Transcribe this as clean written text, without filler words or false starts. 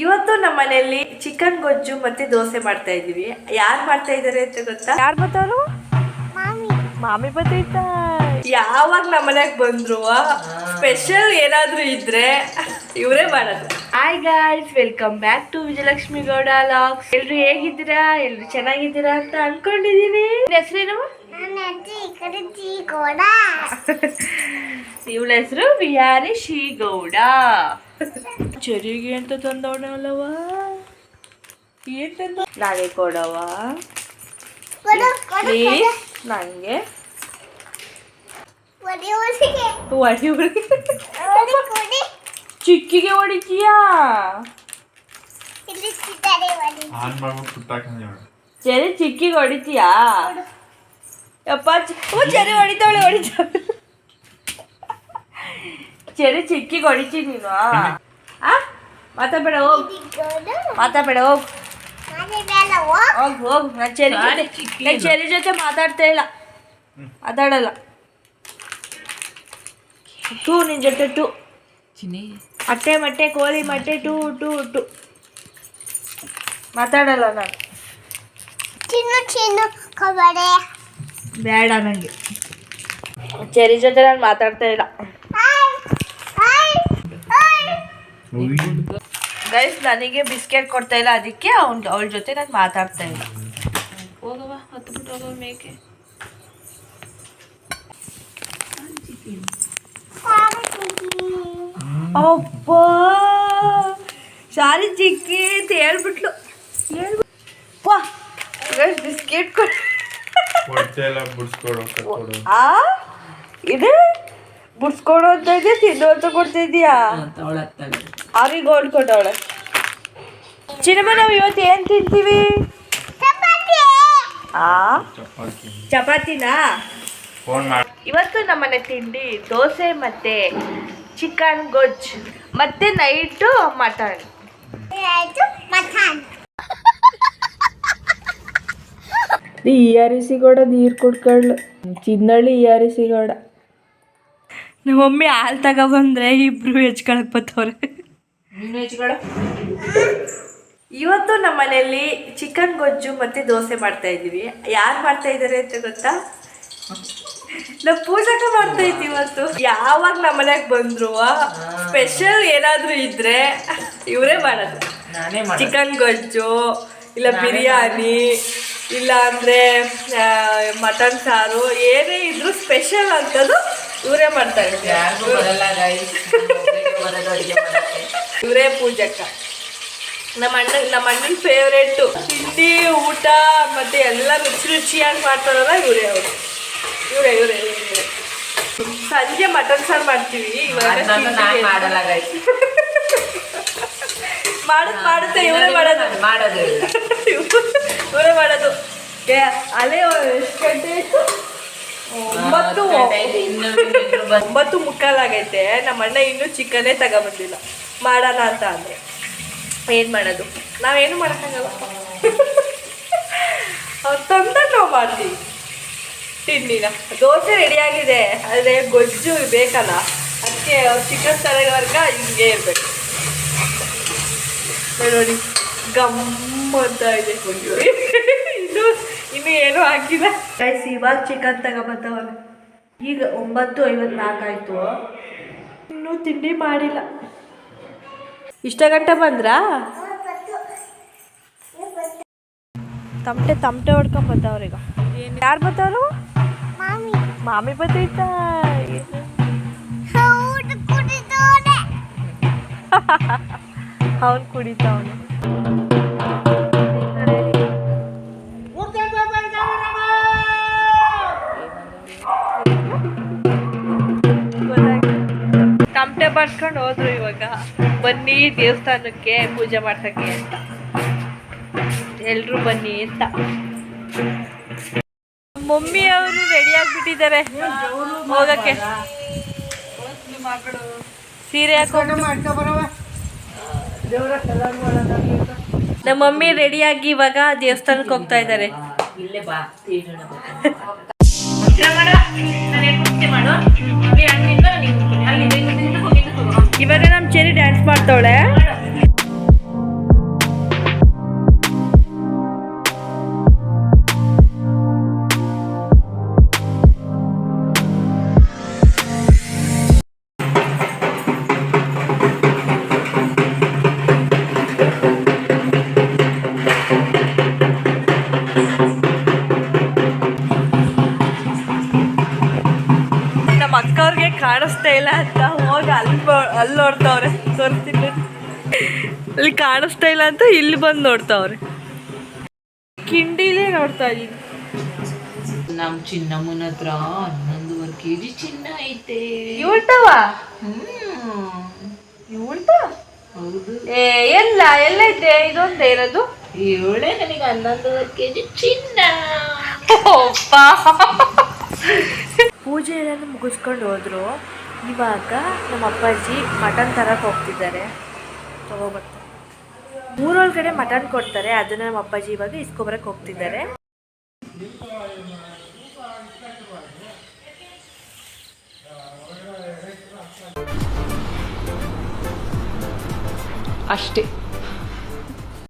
ಇವತ್ತು ನಮ್ಮ ಮನೆಯಲ್ಲಿ ಚಿಕನ್ ಗೊಜ್ಜು ಮತ್ತೆ ದೋಸೆ ಮಾಡ್ತಾ ಇದೀವಿ. ಯಾರು ಮಾಡ್ತಾ ಇದಾರೆ ಅಂತ ಗೊತ್ತಾ? ಯಾರು ಬರ್ತಾರು? ಮಾಮಿ ಬರ್ತೈತ. ಯಾವಾಗ ನಮ್ಮ ಮನೆಗೆ ಬಂದ್ರು ಸ್ಪೆಷಲ್ ಏನಾದ್ರೂ ಇದ್ರೆ ಇವರೇ ಮಾಡೋದು. Hi guys, welcome back to Vijayalakshmi Gowda logs. ಎಲ್ರು ಹೇಗಿದ್ದೀರಾ? ಎಲ್ರು ಚೆನ್ನಾಗಿದ್ದೀರಾ ಅಂತ ಅನ್ಕೊಂಡಿದೀನಿ. ಹೆಸರೇನು? ಇವಳ ಹೆಸರು ವಿಹಾರಿ ಶ್ರೀಗೌಡ. ಚರಿಗೆ ಅಂತ ತಂದವನಲ್ಲವ, ಏನ್ ತಂದ? ನಾಳೆ ಕೊಡವ ಪ್ಲೀಸ್ ನಂಗೆ. ಚಿಕ್ಕಿಗೆ ಹೊಡಿತೀಯಾ? ಚೆರಿ ಚಿಕ್ಕಿಗೆ ಹೊಡಿತೀಯಾ? ಯಪ್ಪ ಚೆರಿ ಹೊಡಿತಾವಳೆ ಚೆರಿ ಚಿಕ್ಕಿಗೆ ಹೊಡಿತೀನಿ ನೀನು. ಮಾತಾಬೇಡ, ಹೋಗ್ ಮಾತಾಬೇಡ, ಹೋಗ್ ಹೋಗ್ ಹೋಗ್. ನಾನು ಚೆರಿ ಜೊತೆ ಮಾತಾಡ್ತಾ ಇಲ್ಲ, ಮಾತಾಡಲ್ಲ. ಟೂ ನಿನ್ ಜೊತೆ ಟೂ ಅಟ್ಟೆ ಮಟ್ಟೆ ಕೋಳಿ ಮಟ್ಟೆ ಟೂ ಟೂ ಟೂ ಮಾತಾಡಲ್ಲ ನಾನು. ಬೇಡ ನನಗೆ ಚೆರಿ ಜೊತೆ ನಾನು ಮಾತಾಡ್ತಾ ಇಲ್ಲ. ಗೈಸ್, ನನಗೆ ಬಿಸ್ಕೆಟ್ ಕೊಡ್ತಾ ಇಲ್ಲ, ಅದಕ್ಕೆ ಅವಳ ಜೊತೆ ನಾನು ಮಾತಾಡ್ತಾ ಇಲ್ಲ. ಹೋಗವ, ಹತ್ಬಿಟ್ಟು ಹೋಗವ ಮೇಕೆ. ಅಪ್ಪ ಸಾರಿ ಚಿಕ್ಕಿ ಅಂತ ಹೇಳ್ಬಿಟ್ಲು. ಬಿಸ್ಕೆಟ್ ಕೊಡು. ಇದೆ ಬುಡ್ಸ್ಕೊಡು ಅಂತ ಇದೆಯಾ, ತಿನ್ನು ಅಂತ ಕೊಡ್ತಾ ಇದೀಯಾ? ಅವ್ರಿಗೆ ಗೋಲ್ಡ್ ಕೊಟ್ಟವಳೆ. ಚಿನ್ನಮ್ಮ, ನಾವು ಇವತ್ತು ಏನ್ ತಿಂತೀವಿ? ಚಪಾತಿನಾ? ಇವತ್ತು ನಮ್ಮನೆ ತಿಂಡಿ ದೋಸೆ ಮತ್ತೆ ಚಿಕನ್ ಗೊಜ್ಜು ಮತ್ತೆ ನೈಟು ಮಟನ್. ಸಿಗೋಡ ನೀರು ಕುಡ್ಕೊಳ್ಳು. ಚಿನ್ನಳ್ಳಿ ಸಿಗೋಡ. ನಮ್ಮ ಮಮ್ಮಿ ಹಾಲು ತಗೊಬಂದ್ರೆ ಇಬ್ರು ಹೆಚ್ಕೊಳಕ್ ಬತ್ತವ್ರೆ. ಇವತ್ತು ನಮ್ಮ ಮನೆಯಲ್ಲಿ ಚಿಕನ್ ಗೊಜ್ಜು ಮತ್ತೆ ದೋಸೆ ಮಾಡ್ತಾ ಇದೀವಿ. ಯಾರು ಮಾಡ್ತಾ ಇದಾರೆ ಅಂತ ಗೊತ್ತಾ? ನಾವು ಪೂಜಕ ಮಾಡ್ತಾ ಇದ್ದೀವಿ ಇವತ್ತು. ಯಾವಾಗ ನಮ್ಮ ಮನೆಗೆ ಬಂದ್ರು ಸ್ಪೆಷಲ್ ಏನಾದ್ರೂ ಇದ್ರೆ ಇವರೇ ಮಾಡೋದು. ಚಿಕನ್ ಗೊಜ್ಜು, ಇಲ್ಲ ಬಿರಿಯಾನಿ, ಇಲ್ಲ ಅಂದ್ರೆ ಮಟನ್ ಸಾರು, ಏನೇ ಇದ್ರು ಸ್ಪೆಷಲ್ ಅಂತದ್ದು ಇವರೇ ಮಾಡ್ತಾ ಇದ್ದಾರೆ. ಇವರೇ ಪೂಜಕ. ನಮ್ಮ ಅಣ್ಣನ ಫೇವ್ರೇಟು ತಿಂಡಿ ಊಟ ಮತ್ತೆ ಎಲ್ಲ ರುಚಿಯಾಗಿ ಮಾಡ್ತಾರಲ್ಲ ಇವರೇ. ಇವರೇ ಸಂಜೆ ಮಟನ್ ಸಾರು ಮಾಡ್ತೀವಿ. ಇವಾಗ ಮಾಡುತ್ತೆ ಇವರೇ ಮಾಡೋದು. ಅಲ್ಲೇ ಎಷ್ಟು ಗಂಟೆ ಆಯ್ತು? 9:15 ಆಗೈತೆ. ನಮ್ಮ ಅಣ್ಣ ಇನ್ನೂ ಚಿಕನ್ನೇ ತಗೊಬಂದಿಲ್ಲ. ಮಾಡೋಣ ಅಂತ ಅಂದರೆ ಏನು ಮಾಡೋದು? ನಾವೇನು ಮಾಡೋಕ್ಕಾಗಲ್ಲ. ಅವ್ರು ತಂದಾಗ ನಾವು ಮಾಡ್ತೀವಿ ತಿಂಡಿನ. ದೋಸೆ ರೆಡಿಯಾಗಿದೆ, ಆದರೆ ಗೊಜ್ಜು ಬೇಕಲ್ಲ, ಅದಕ್ಕೆ ಅವ್ರು ಚಿಕನ್ ತರೋವರೆಗ ಹಿಂಗೆ ಇರಬೇಕು. ನೋಡಿ ಗಮ್ಮ ಅಂತ ಇದೆ. ಇನ್ನು ಏನೂ ಹಾಕಿಲ್ಲ. ಗೈಸ್, ಇವಾಗ ಚಿಕನ್ ತಗೊಬತ್ತವಲ್ಲ. ಈಗ 9:54 ಆಯಿತು, ಇನ್ನೂ ತಿಂಡಿ ಮಾಡಿಲ್ಲ. ಇಷ್ಟ ಗಂಟೆ ಬಂದ್ರಾ? ತಮಟೆ ಹೊಡ್ಕೊಂಬತ್ತವ್ರೀಗ. ಯಾರು ಬತ್ತವರು? ಮಾಮಿ ಬತ್ತೈತ. ಅವನು ಕುಡಿತಾವನು. ತಮಟೆ ಬರ್ಸ್ಕೊಂಡು ಹೋದ್ರು. ಇವಾಗ ಬನ್ನಿ ದೇವಸ್ಥಾನಕ್ಕೆ ಪೂಜೆ ಮಾಡ್ಸಕ್ಕೆ ಅಂತ, ಎಲ್ರು ಬನ್ನಿ ಅಂತ. ಮಮ್ಮಿ ಅವರು ರೆಡಿ ಆಗಿಬಿಟ್ಟಿದ್ದಾರೆ ಹೋಗಕ್ಕೆ. ಸೀರೆ ಹಾಕೊಂಡು ನಮ್ಮ ಮಮ್ಮಿ ರೆಡಿಯಾಗಿ ಇವಾಗ ದೇವಸ್ಥಾನಕ್ಕೆ ಹೋಗ್ತಾ ಇದ್ದಾರೆ. ಇವಾಗ ನಮ್ಮ ಚೆರಿ ಡ್ಯಾನ್ಸ್ ಮಾಡ್ತಾವಳೆ. ಅಲ್ಲಿ ನೋಡ್ತಾವ್ರೆ, ತೋರಿಸ್ತೀನಿ. ಅಲ್ಲಿ ಕಾಣಿಸ್ತಾ ಇಲ್ಲ ಅಂತ ಇಲ್ಲಿ ಬಂದು ನೋಡ್ತಾವ್ರೆ. ಕಿಂಡಿಲೇ ನೋಡ್ತಾ ಇದೀನಿ. ನಮ್ ಚಿನ್ನಮ್ಮನ ಹತ್ರ 11.5 kg ಚಿನ್ನ ಐತೆ. ಇವಳ್ತವ ಹೌದು. ಎಲ್ಲೈತೆ? ಇದೊಂದೇ ಇರೋದು. ಇವಳೇ ನನಗೆ 11.5 kg ಚಿನ್ನ. ಪೂಜೆ ಎಲ್ಲ ಮುಗಿಸ್ಕೊಂಡು ಹೋದ್ರು. ಇವಾಗ ನಮ್ಮ ಅಪ್ಪಾಜಿ ಮಟನ್ ತರಕ್ಕೆ ಹೋಗ್ತಿದ್ದಾರೆ. ತಗೋಬರ್ತಾರೆ. ಊರೊಳಗಡೆ ಮಟನ್ ಕೊಡ್ತಾರೆ, ಅದನ್ನ ನಮ್ಮ ಅಪ್ಪಾಜಿ ಇವಾಗ ಇಸ್ಕೊಬರಕ್ಕೆ ಹೋಗ್ತಿದ್ದಾರೆ. ಅಷ್ಟೇ.